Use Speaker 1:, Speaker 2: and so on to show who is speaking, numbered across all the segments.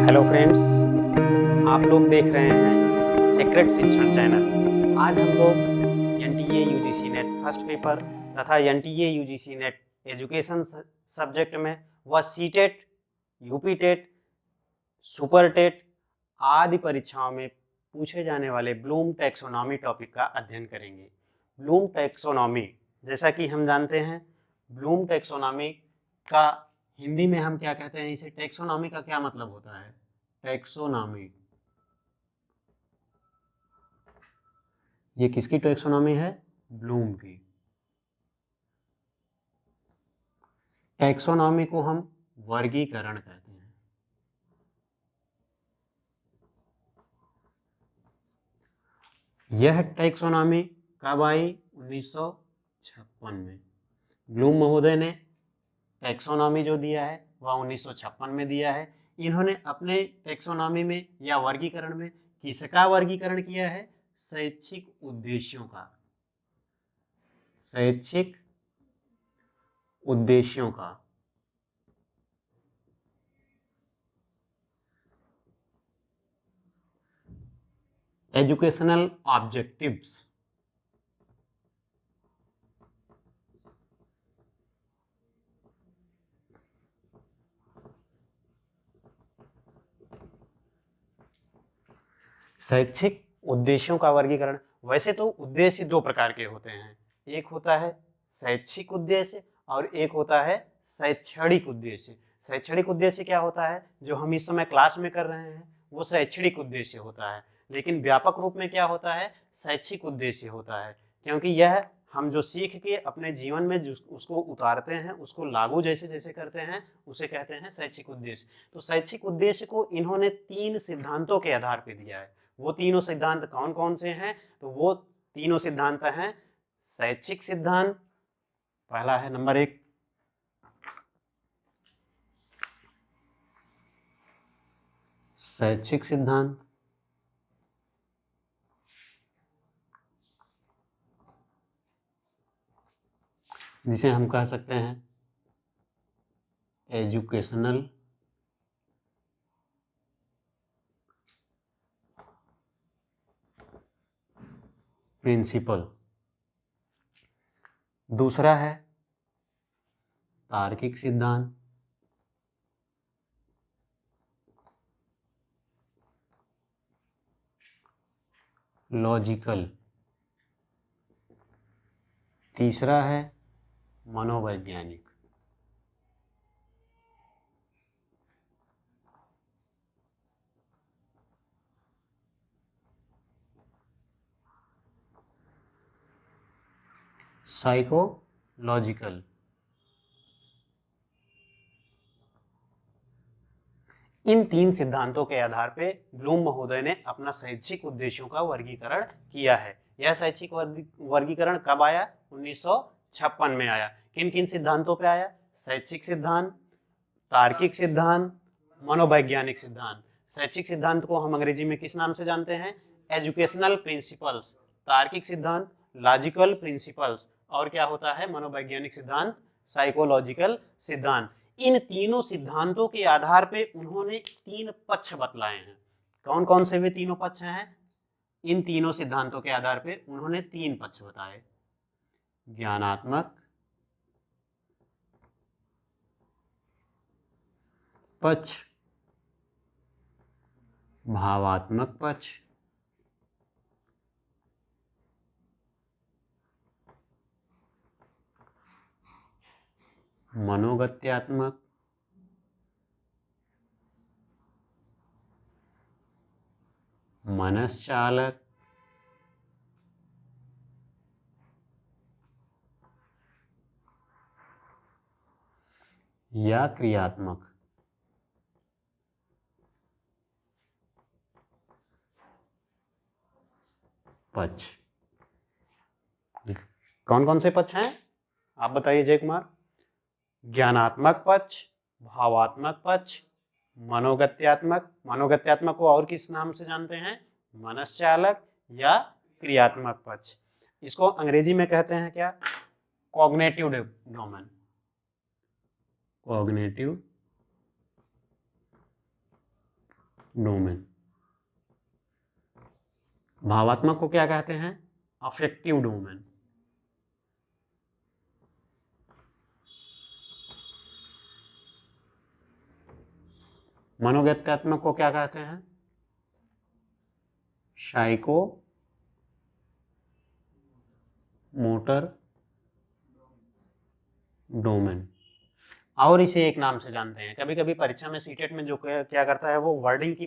Speaker 1: Hello friends, आप लोग देख रहे हैं सीक्रेट शिक्षण चैनल। आज हम लोग NTA UGC NET first paper तथा NTA UGC NET education subject में व CTET, UP TET, super TET आदि परीक्षाओं में पूछे जाने वाले ब्लूम टैक्सोनॉमी टॉपिक का अध्ययन करेंगे। ब्लूम टैक्सोनॉमी, जैसा कि हम जानते हैं, ब्लूम टैक्सोनॉमी का हिंदी में हम क्या कहते हैं, इसे टैक्सोनॉमी का क्या मतलब होता है? टैक्सोनॉमी, ये किसकी टैक्सोनॉमी है? ब्लूम की। टैक्सोनॉमी को हम वर्गीकरण कहते हैं। यह टैक्सोनॉमी कब आई? 1956 में। ब्लूम महोदय ने टैक्सोनॉमी जो दिया है वह 1956 में दिया है। इन्होंने अपने टैक्सोनॉमी में या वर्गीकरण में किसका वर्गीकरण किया है? शैक्षिक उद्देश्यों का। शैक्षिक उद्देश्यों का। Educational objectives. शैक्षिक उद्देश्यों का वर्गीकरण। वैसे तो उद्देश्य दो प्रकार के होते हैं, एक होता है शैक्षिक उद्देश्य और एक होता है शैक्षणिक उद्देश्य। शैक्षणिक उद्देश्य क्या होता है? जो हम इस समय क्लास में कर रहे हैं वो शैक्षणिक उद्देश्य होता है, लेकिन व्यापक रूप में क्या होता है? शैक्षिक उद्देश्य होता है, क्योंकि यह हम जो सीख के अपने जीवन में उसको उतारते हैं, उसको लागू जैसे जैसे करते हैं, उसे कहते हैं शैक्षिक उद्देश्य। तो शैक्षिक उद्देश्य को इन्होंने 3 सिद्धांतों के आधार पर दिया है। वो तीनों सिद्धांत कौन कौन से हैं? तो वो तीनों सिद्धांत हैं शैक्षिक सिद्धांत, पहला है नंबर 1 शैक्षिक सिद्धांत, जिसे हम कह सकते हैं एजुकेशनल प्रिंसिपल। दूसरा है तार्किक सिद्धांत, लॉजिकल। तीसरा है मनोवैज्ञानिक। साइकोलॉजिकल। इन 3 सिद्धांतों के आधार पे ब्लूम महोदय ने अपना शैक्षिक उद्देश्यों का वर्गीकरण किया है। यह शैक्षिक वर्गीकरण कब आया? 1956 में आया। किन किन सिद्धांतों पे आया? शैक्षिक सिद्धांत, तार्किक सिद्धांत, मनोवैज्ञानिक सिद्धांत। शैक्षिक सिद्धांत को हम अंग्रेजी में किस नाम से जानते हैं? Educational principles. तार्किक सिद्धांत लॉजिकल प्रिंसिपल्स, और क्या होता है मनोवैज्ञानिक सिद्धांत? साइकोलॉजिकल सिद्धांत। इन तीनों सिद्धांतों के आधार पे उन्होंने 3 पक्ष बतलाए हैं। कौन कौन से वे तीनों पक्ष हैं? इन तीनों सिद्धांतों के आधार पे उन्होंने 3 पक्ष बताए। ज्ञानात्मक पक्ष, भावात्मक पक्ष, मनोगत्यात्मक, मनश्चालक, या क्रियात्मक। पक्ष कौन कौन से पक्ष हैं? आप बताइए जय कुमार। ज्ञानात्मक पक्ष, भावात्मक पक्ष, मनोगत्यात्मक। मनोगत्यात्मक को और किस नाम से जानते हैं? मनश्चालक या क्रियात्मक पक्ष। इसको अंग्रेजी में कहते हैं क्या? Cognitive domain. Cognitive domain. भावात्मक को क्या कहते हैं? Affective domain. मनोगत्यात्मक को क्या कहते हैं? Psycho motor domain. और इसे एक नाम से जानते हैं, कभी कभी परीक्षा में सीटेट में जो क्या करता है वो वर्डिंग की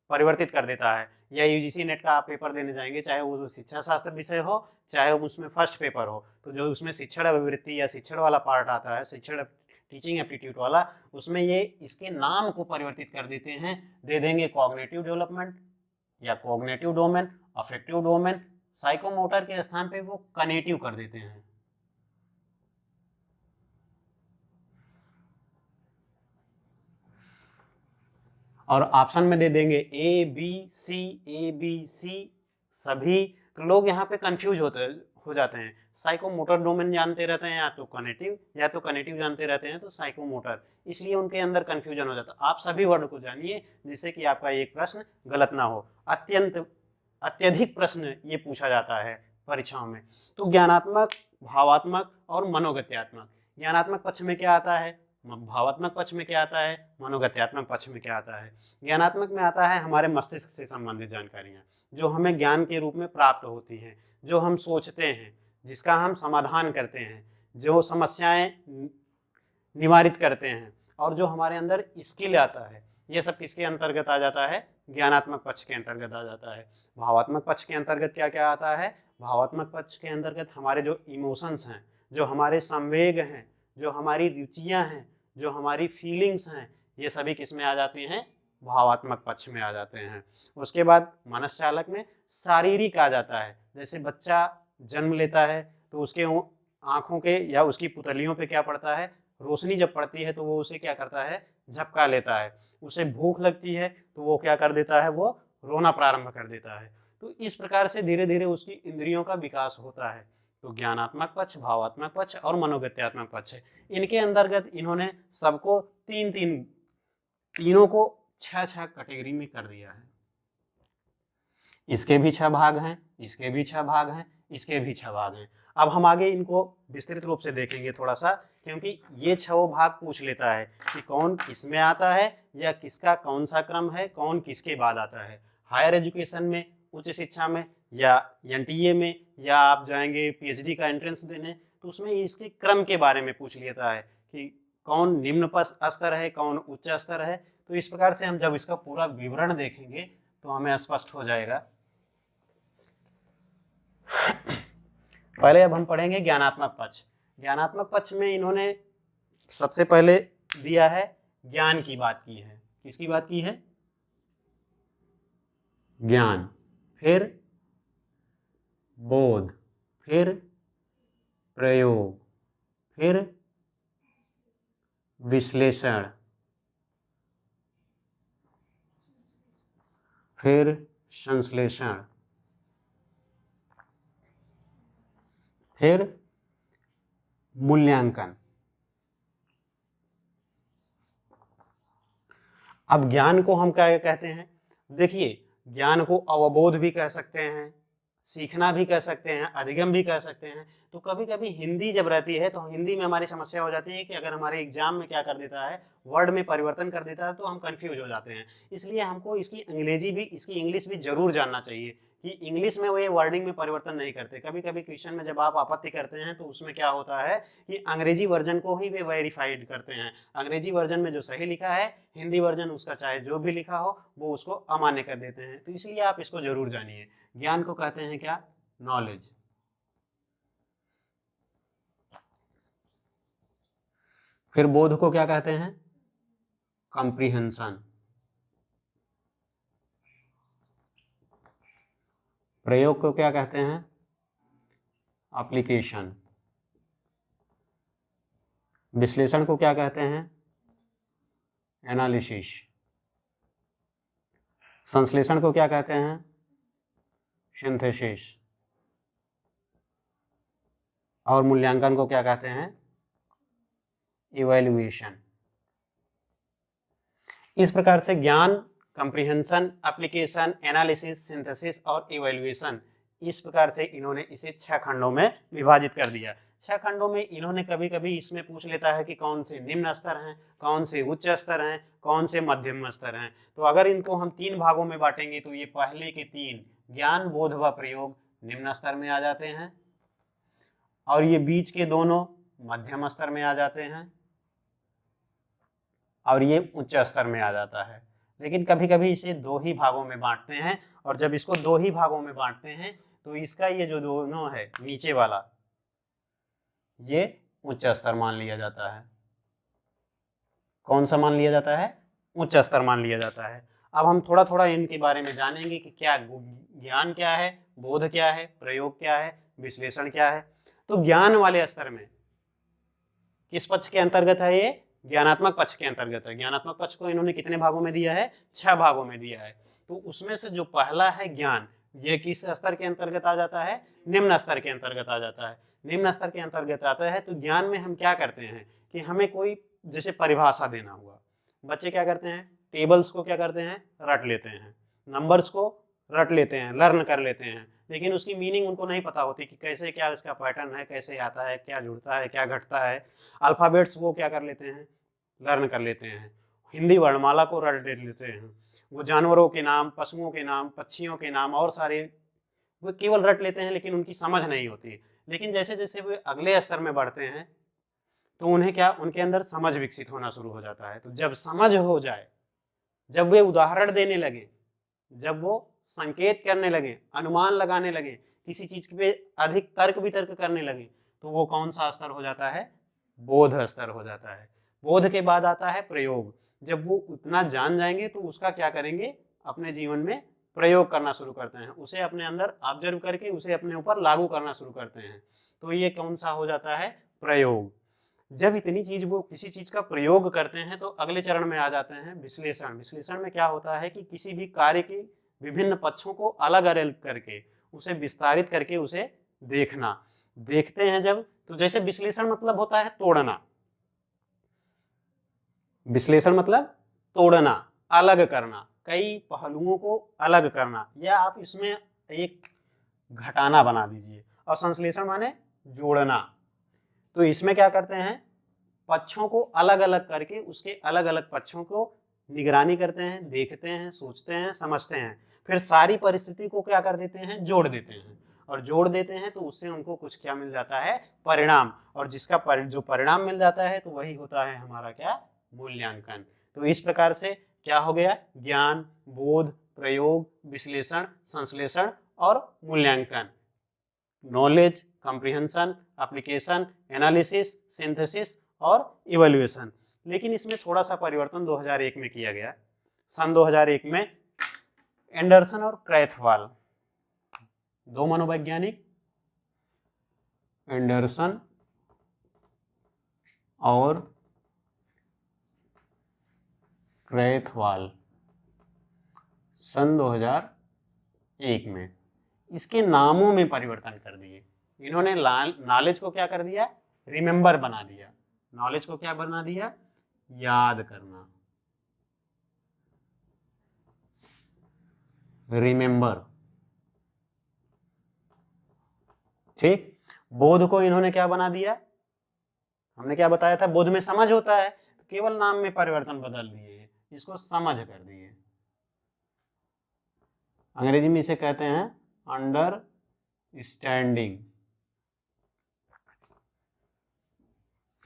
Speaker 1: परिवर्तित कर देता है, या यूजीसी नेट का आप पेपर देने जाएंगे, चाहे वो शिक्षा शास्त्र विषय हो चाहे उसमें फर्स्ट पेपर हो, तो जो उसमें शिक्षण अभिवृत्ति या शिक्षण वाला पार्ट आता है, शिक्षण टीचिंग एप्टीट्यूड वाला, उसमें ये इसके नाम को परिवर्तित कर देते हैं, दे देंगे कॉग्निटिव डेवलपमेंट या cognitive domain, affective domain, psychomotor के स्थान पे वो कनेटिव कर देते हैं। और ऑप्शन में दे देंगे ए बी सी सभी, तो लोग यहाँ पे कंफ्यूज हो जाते हैं। साइकोमोटर डोमेन जानते रहते हैं या तो कनेटिव जानते रहते हैं तो साइकोमोटर, इसलिए उनके अंदर कंफ्यूजन हो जाता है। आप सभी वर्ड को जानिए जिससे कि आपका एक प्रश्न गलत ना हो। अत्यधिक प्रश्न ये पूछा जाता है परीक्षाओं में। तो ज्ञानात्मक, भावात्मक और मनोगत्यात्मक। ज्ञानात्मक पक्ष में क्या आता है, भावात्मक पक्ष में क्या आता है, मनोगत्यात्मक पक्ष में क्या आता है। ज्ञानात्मक में आता है हमारे मस्तिष्क से संबंधित जानकारियां जो हमें ज्ञान के रूप में प्राप्त होती हैं, जो हम सोचते हैं, जिसका हम समाधान करते हैं, जो समस्याएं निवारित करते हैं, और जो हमारे अंदर स्किल आता है, ये सब किसके अंतर्गत आ जाता है? ज्ञानात्मक पक्ष के अंतर्गत आ जाता है। भावात्मक पक्ष के अंतर्गत क्या क्या आता है? भावात्मक पक्ष के अंतर्गत हमारे जो इमोशंस हैं, जो हमारे संवेग हैं, जो हमारी रुचियां हैं, जो हमारी फीलिंग्स हैं, ये सभी किस में आ जाती हैं? भावात्मक पक्ष में आ जाते हैं। उसके बाद मनस्चालक में शारीरिक आ जाता है। जैसे बच्चा जन्म लेता है तो उसके आंखों के या उसकी पुतलियों पे क्या पड़ता है? रोशनी जब पड़ती है तो वो उसे क्या करता है? झपका लेता है। उसे भूख लगती है तो वो क्या कर देता है? वो रोना प्रारंभ कर देता है। तो इस प्रकार से धीरे धीरे उसकी इंद्रियों का विकास होता है। तो ज्ञानात्मक पक्ष, भावात्मक पक्ष और मनोगत्यात्मक पक्ष है। इनके अंतर्गत इन्होंने सबको तीनों को 6 कैटेगरी में कर दिया है। इसके भी 6 भाग हैं, इसके भी 6 भाग हैं, इसके भी 6 भाग हैं। अब हम आगे इनको विस्तृत रूप से देखेंगे थोड़ा सा, क्योंकि ये 6 भाग पूछ लेता है कि कौन किस में आता है या किसका कौन सा क्रम है, कौन किसके बाद आता है। हायर एजुकेशन में, उच्च शिक्षा में, या एनटीए में, या आप जाएंगे पीएचडी का एंट्रेंस देने, तो उसमें इसके क्रम के बारे में पूछ लेता है कि कौन निम्न स्तर है, कौन उच्च स्तर है। तो इस प्रकार से हम जब इसका पूरा विवरण देखेंगे तो हमें स्पष्ट हो जाएगा। पहले अब हम पढ़ेंगे ज्ञानात्मक पक्ष। ज्ञानात्मक पक्ष में इन्होंने सबसे पहले दिया है ज्ञान की बात की है। किसकी बात की है? ज्ञान, फिर बोध, फिर प्रयोग, फिर विश्लेषण, फिर संश्लेषण, फिर मूल्यांकन। अब ज्ञान को हम क्या कहते हैं? देखिए, ज्ञान को अवबोध भी कह सकते हैं, सीखना भी कह सकते हैं, अधिगम भी कह सकते हैं। तो कभी कभी हिंदी जब रहती है तो हिंदी में हमारी समस्या हो जाती है कि अगर हमारे एग्जाम में क्या कर देता है, वर्ड में परिवर्तन कर देता है, तो हम कंफ्यूज हो जाते हैं। इसलिए हमको इसकी इंग्लिश भी जरूर जानना चाहिए कि इंग्लिश में वो ये वर्डिंग में परिवर्तन नहीं करते। कभी कभी क्वेश्चन में जब आप आपत्ति करते हैं तो उसमें क्या होता है कि अंग्रेजी वर्जन को ही वे वेरीफाइड करते हैं। अंग्रेजी वर्जन में जो सही लिखा है, हिंदी वर्जन उसका चाहे जो भी लिखा हो वो उसको अमान्य कर देते हैं। तो इसलिए आप इसको जरूर जानिए। ज्ञान को कहते हैं क्या? नॉलेज। फिर बोध को क्या कहते हैं? कॉम्प्रिहेंशन। प्रयोग को क्या कहते हैं? एप्लीकेशन। विश्लेषण को क्या कहते हैं? एनालिसिस। संश्लेषण को क्या कहते हैं? सिंथेसिस। और मूल्यांकन को क्या कहते हैं? इवैल्यूएशन। इस प्रकार से ज्ञान कंप्रीहेंशन, एप्लीकेशन, एनालिसिस, सिंथेसिस और इवैल्यूएशन, इस प्रकार से इन्होंने इसे 6 खंडों में विभाजित कर दिया। 6 खंडों में इन्होंने कभी कभी इसमें पूछ लेता है कि कौन से निम्न स्तर हैं, कौन से उच्च स्तर हैं, कौन से मध्यम स्तर हैं। तो अगर इनको हम 3 भागों में बांटेंगे तो ये पहले के 3 ज्ञान, बोध व प्रयोग निम्न स्तर में आ जाते हैं और ये बीच के दोनों मध्यम स्तर में आ जाते हैं और ये उच्च स्तर में आ जाता है। लेकिन कभी कभी इसे 2 ही भागों में बांटते हैं और जब इसको 2 ही भागों में बांटते हैं तो इसका ये जो दोनों है नीचे वाला, ये उच्च स्तर मान लिया जाता है। कौन सा मान लिया जाता है? उच्च स्तर मान लिया जाता है। अब हम थोड़ा थोड़ा इनके बारे में जानेंगे कि क्या ज्ञान क्या है, बोध क्या है, प्रयोग क्या है, विश्लेषण क्या है। तो ज्ञान वाले स्तर में किस पक्ष के अंतर्गत है? ये ज्ञानात्मक पक्ष के अंतर्गत है। ज्ञानात्मक पक्ष को इन्होंने कितने भागों में दिया है? 6 भागों में दिया है। तो उसमें से जो पहला है ज्ञान, ये किस स्तर के अंतर्गत आ जाता है? निम्न स्तर के अंतर्गत आ जाता है। निम्न स्तर के अंतर्गत आता है। तो ज्ञान में हम क्या करते हैं कि हमें कोई जैसे परिभाषा देना हुआ, बच्चे क्या करते हैं? टेबल्स को क्या करते हैं? रट लेते हैं, नंबर्स को रट लेते हैं, लर्न कर लेते हैं, लेकिन उसकी मीनिंग उनको नहीं पता होती कि कैसे क्या इसका पैटर्न है, कैसे आता है, क्या जुड़ता है, क्या घटता है। अल्फ़ाबेट्स वो क्या कर लेते हैं? लर्न कर लेते हैं। हिंदी वर्णमाला को रट लेते हैं। वो जानवरों के नाम, पशुओं के नाम, पक्षियों के नाम और सारे वो केवल रट लेते हैं, लेकिन उनकी समझ नहीं होती। लेकिन जैसे जैसे वे अगले स्तर में बढ़ते हैं तो उन्हें क्या, उनके अंदर समझ विकसित होना शुरू हो जाता है। तो जब समझ हो जाए, जब वे उदाहरण देने लगे, जब वो संकेत करने लगे, अनुमान लगाने लगे, किसी चीज पे अधिक तर्क वितर्क करने लगे, तो वो कौन सा स्तर हो जाता है? बोध स्तर हो जाता है। बोध के बाद आता है प्रयोग। जब वो उतना जान जाएंगे तो उसका क्या करेंगे? अपने जीवन में प्रयोग करना शुरू करते हैं, उसे अपने अंदर ऑब्जर्व करके उसे अपने ऊपर लागू करना शुरू करते हैं। तो ये कौन सा हो जाता है? प्रयोग। जब इतनी चीज वो किसी चीज का प्रयोग करते हैं तो अगले चरण में आ जाते हैं विश्लेषण। विश्लेषण में क्या होता है कि किसी भी कार्य के विभिन्न पक्षों को अलग अलग करके उसे विस्तारित करके उसे देखना। देखते हैं जब, तो जैसे विश्लेषण मतलब होता है तोड़ना। विश्लेषण मतलब तोड़ना, अलग करना, कई पहलुओं को अलग करना, या आप इसमें एक घटाना बना दीजिए। और संश्लेषण माने जोड़ना। तो इसमें क्या करते हैं? पक्षों को अलग अलग करके उसके अलग अलग पक्षों को निगरानी करते हैं, देखते हैं, सोचते हैं, समझते हैं, फिर सारी परिस्थिति को क्या कर देते हैं? जोड़ देते हैं। और जोड़ देते हैं तो उससे उनको कुछ क्या मिल जाता है? परिणाम। और जिसका जो परिणाम मिल जाता है तो वही होता है हमारा क्या? मूल्यांकन। तो इस प्रकार से क्या हो गया? ज्ञान, बोध, प्रयोग, विश्लेषण, संश्लेषण और मूल्यांकन। Knowledge, comprehension, application, analysis, synthesis और इवैल्यूएशन। लेकिन इसमें थोड़ा सा परिवर्तन 2001 में किया गया। सन 2001 में एंडरसन और क्रैथवाल, दो मनोवैज्ञानिक, एंडरसन और क्रैथवाल, सन 2001 में इसके नामों में परिवर्तन कर दिए। इन्होंने नॉलेज को क्या कर दिया? रिमेंबर बना दिया। नॉलेज को क्या बना दिया? याद करना, रिमेंबर। ठीक। बोध को इन्होंने क्या बना दिया? हमने क्या बताया था? बोध में समझ होता है, तो केवल नाम में परिवर्तन बदल दिए, इसको समझ कर दिए। अंग्रेजी में इसे कहते हैं अंडरस्टैंडिंग।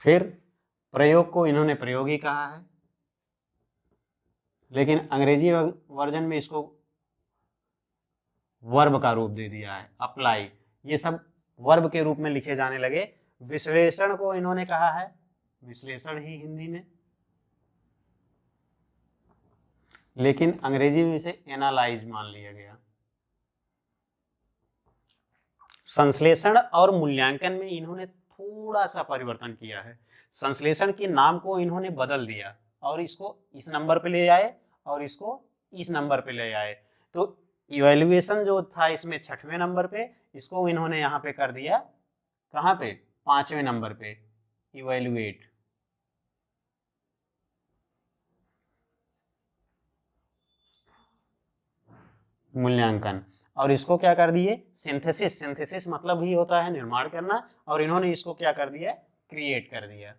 Speaker 1: फिर प्रयोग को इन्होंने प्रयोग ही कहा है, लेकिन अंग्रेजी वर्जन में इसको वर्ब का रूप दे दिया है, अप्लाई। ये सब वर्ब के रूप में लिखे जाने लगे। विश्लेषण को इन्होंने कहा है विश्लेषण ही हिंदी में, लेकिन अंग्रेजी में इसे एनालाइज मान लिया गया। संश्लेषण और मूल्यांकन में इन्होंने थोड़ा सा परिवर्तन किया है। संश्लेषण के नाम को इन्होंने बदल दिया और इसको इस नंबर पे ले आए और इसको इस नंबर पे ले आए। तो इवैल्यूएशन जो था इसमें 6वें नंबर पे, इसको इन्होंने यहाँ पे कर दिया कहाँ पे? 5वें नंबर पे, इवैल्यूएट। मूल्यांकन। और इसको क्या कर दिए, सिंथेसिस। सिंथेसिस मतलब ही होता है निर्माण करना, और इन्होंने इसको क्या कर दिया, क्रिएट कर दिया।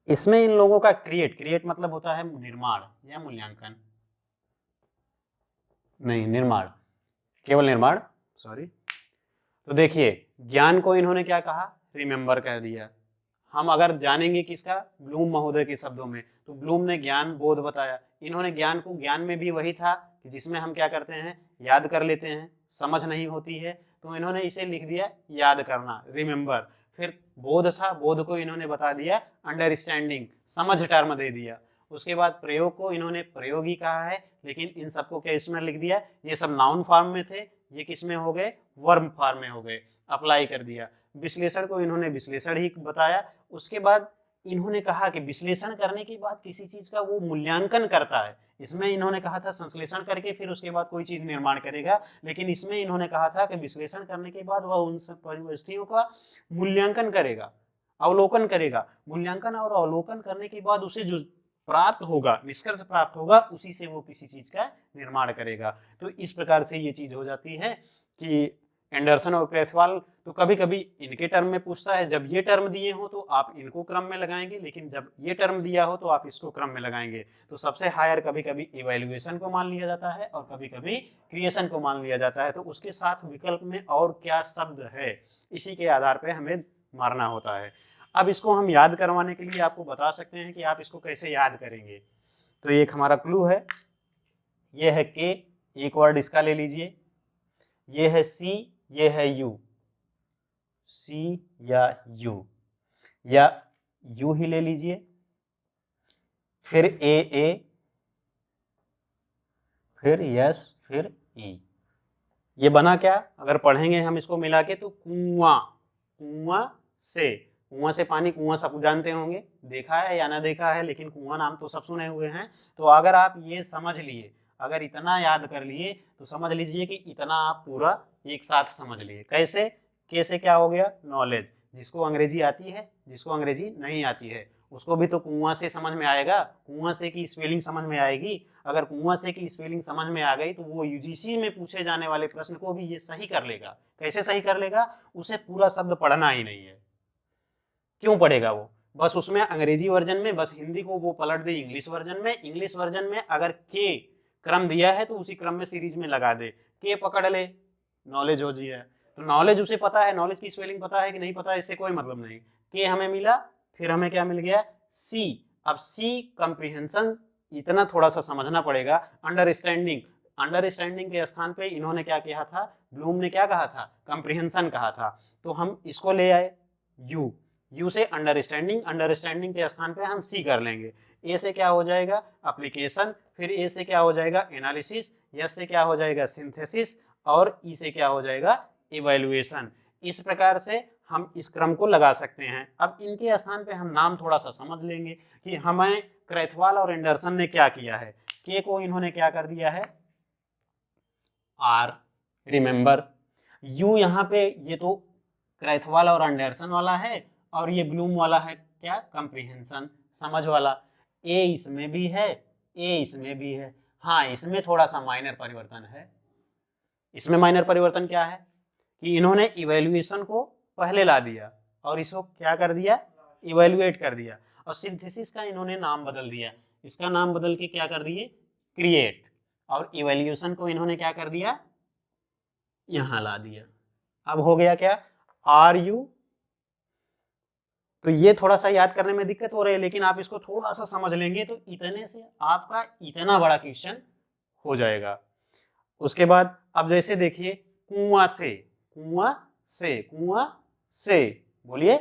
Speaker 1: इसमें इन लोगों का क्रिएट मतलब होता है निर्माण या मूल्यांकन, नहीं निर्माण, केवल निर्माण, सॉरी। तो देखिए ज्ञान को इन्होंने क्या कहा, रिमेंबर कर दिया। हम अगर जानेंगे किसका, ब्लूम महोदय के शब्दों में, तो ब्लूम ने ज्ञान बोध बताया। इन्होंने ज्ञान को, ज्ञान में भी वही था कि जिसमें हम क्या करते हैं, याद कर लेते हैं, समझ नहीं होती है, तो इन्होंने इसे लिख दिया याद करना, रिमेंबर। फिर बोध था, बोध को इन्होंने बता दिया अंडरस्टैंडिंग, समझ टर्म दे दिया। उसके बाद प्रयोग को इन्होंने प्रयोग ही कहा है, लेकिन इन सबको क्या इसमें लिख दिया, ये सब नाउन फॉर्म में थे, ये किस में हो गए, वर्ब फॉर्म में हो गए, अप्लाई कर दिया। विश्लेषण को इन्होंने विश्लेषण ही बताया। उसके बाद इन्होंने कहा कि विश्लेषण करने के बाद किसी चीज का वो मूल्यांकन करता है। इसमें इन्होंने कहा था संश्लेषण करके फिर उसके बाद कोई चीज निर्माण करेगा, लेकिन इसमें इन्होंने कहा था कि विश्लेषण करने के बाद वह उन सब परिस्थितियों का मूल्यांकन करेगा, अवलोकन करेगा। मूल्यांकन और अवलोकन करने के बाद उसे जो प्राप्त होगा, निष्कर्ष प्राप्त होगा, उसी से वो किसी चीज का निर्माण करेगा। तो इस प्रकार से ये चीज हो जाती है कि एंडरसन और क्रेथवाल, तो कभी कभी इनके टर्म में पूछता है, जब ये टर्म दिए हो तो आप इनको क्रम में लगाएंगे, लेकिन जब ये टर्म दिया हो तो आप इसको क्रम में लगाएंगे। तो सबसे हायर कभी कभी इवैल्यूएशन को मान लिया जाता है और कभी कभी क्रिएशन को मान लिया जाता है। तो उसके साथ विकल्प में और क्या शब्द है, इसी के आधार पर हमें मारना होता है। अब इसको हम याद करवाने के लिए आपको बता सकते हैं कि आप इसको कैसे याद करेंगे। तो एक हमारा क्लू है, ये है के, एक वर्ड इसका ले लीजिए, ये है सी, ये है यू, सी या यू ही ले लीजिए, फिर ए, फिर यस, फिर ई। ये बना क्या, अगर पढ़ेंगे हम इसको मिला के, तो कुआं, कुआं से पानी, कुआं सब जानते होंगे, देखा है या ना देखा है, लेकिन कुआं नाम तो सब सुने हुए हैं। तो अगर आप ये समझ लिए, अगर इतना याद कर लिए, तो समझ लीजिए कि इतना आप पूरा एक साथ समझ लिए। कैसे क्या हो गया, नॉलेज। जिसको अंग्रेजी आती है, जिसको अंग्रेजी नहीं आती है, उसको भी तो कुआं से समझ में आएगा, कुआं से की स्पेलिंग समझ में आएगी। अगर कुआं से की स्पेलिंग समझ में आ गई तो वो यूजीसी में पूछे जाने वाले प्रश्न को भी ये सही कर लेगा। कैसे सही कर लेगा, उसे पूरा शब्द पढ़ना ही नहीं है। क्यों पढ़ेगा वो, बस उसमें अंग्रेजी वर्जन में बस हिंदी को वो पलट दे इंग्लिश वर्जन में। इंग्लिश वर्जन में अगर के क्रम दिया है तो उसी क्रम में सीरीज में लगा दे, के पकड़ ले, नॉलेज हो जाए। तो नॉलेज उसे पता है, नॉलेज की स्पेलिंग पता है कि नहीं पता है, इससे कोई मतलब नहीं। के हमें मिला, फिर हमें क्या मिल गया, सी। अब सी कंप्रीहेंशन, इतना थोड़ा सा समझना पड़ेगा। अंडरस्टैंडिंग, अंडरस्टैंडिंग के स्थान पे इन्होंने क्या किया था, ब्लूम ने क्या कहा था, कंप्रीहेंशन कहा था। तो हम इसको ले आए यू से अंडरस्टैंडिंग, अंडरस्टैंडिंग के स्थान पे हम सी कर लेंगे। ए से क्या हो जाएगा, एप्लीकेशन, फिर ए से क्या हो जाएगा, एनालिसिस, एस से क्या हो जाएगा, सिंथेसिस, और ई से क्या हो जाएगा, इवैल्यूएशन। इस प्रकार से हम इस क्रम को लगा सकते हैं। अब इनके स्थान पे हम नाम थोड़ा सा समझ लेंगे कि हमें क्रेथवाल और एंडरसन ने क्या किया है। के को इन्होंने क्या कर दिया है, आर, रिमेंबर। यू यहाँ पे, ये तो क्रेथवाल और एंडरसन वाला है, और ये ब्लूम वाला है क्या, कंप्रीहेंशन, समझ वाला। ए इसमें भी है, ए इसमें भी है। हाँ, इसमें थोड़ा सा माइनर परिवर्तन है। इसमें माइनर परिवर्तन क्या है कि इन्होंने इवैल्यूएशन को पहले ला दिया और इसको क्या कर दिया, इवैल्यूएट कर दिया। और सिंथेसिस का इन्होंने नाम बदल दिया, इसका नाम बदल के क्या कर दिए, क्रिएट। और इवैल्यूएशन को इन्होंने क्या कर दिया, यहां ला दिया। अब हो गया क्या, आर यू। तो ये थोड़ा सा याद करने में दिक्कत हो रही है, लेकिन आप इसको थोड़ा सा समझ लेंगे तो इतने से आपका इतना बड़ा क्वेश्चन हो जाएगा। उसके बाद अब जैसे देखिए, कुआं से, कुआं से बोलिए,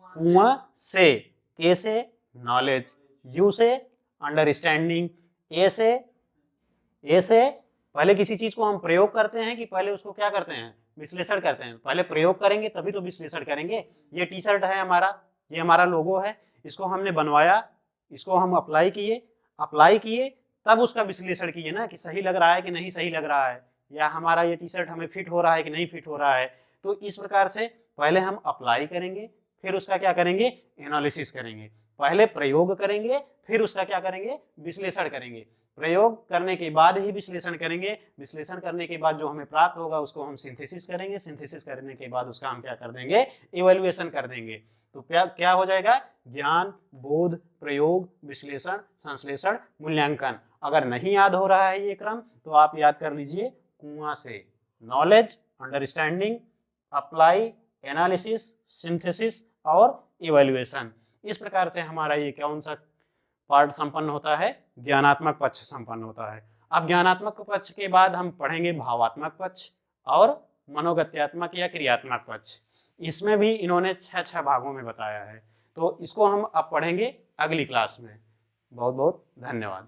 Speaker 1: कुआं से। के से नॉलेज, यू से अंडरस्टैंडिंग, ए से पहले किसी चीज को हम प्रयोग करते हैं कि पहले उसको क्या करते हैं, विश्लेषण करते हैं। पहले प्रयोग करेंगे तभी तो विश्लेषण करेंगे। ये टी शर्ट है हमारा, ये हमारा लोगो है, इसको हमने बनवाया, इसको हम अप्लाई किए, तब उसका विश्लेषण किए ना कि सही लग रहा है कि नहीं सही लग रहा है, या हमारा ये टी शर्ट हमें फिट हो रहा है कि नहीं फिट हो रहा है। तो इस प्रकार से पहले हम अप्लाई करेंगे, फिर उसका क्या करेंगे, एनालिसिस करेंगे। पहले प्रयोग करेंगे, फिर उसका क्या करेंगे, विश्लेषण करेंगे। प्रयोग करने के बाद ही विश्लेषण करेंगे, विश्लेषण करने के बाद जो हमें प्राप्त होगा उसको हम सिंथेसिस करेंगे, सिंथेसिस करने के बाद उसका हम क्या कर देंगे, इवैल्यूएशन कर देंगे। तो क्या हो जाएगा, ज्ञान, बोध, प्रयोग, विश्लेषण, संश्लेषण, मूल्यांकन। अगर नहीं याद हो रहा है ये क्रम तो आप याद कर लीजिए कुआं से, knowledge, understanding, apply, analysis, synthesis और इवैल्यूएशन। इस प्रकार से हमारा ये कौन सा पार्ट संपन्न होता है, ज्ञानात्मक पक्ष संपन्न होता है। अब ज्ञानात्मक पक्ष के बाद हम पढ़ेंगे भावात्मक पक्ष और मनोगत्यात्मक या क्रियात्मक पक्ष। इसमें भी इन्होंने 6 भागों में बताया है। तो इसको हम अब पढ़ेंगे अगली क्लास में। बहुत बहुत धन्यवाद।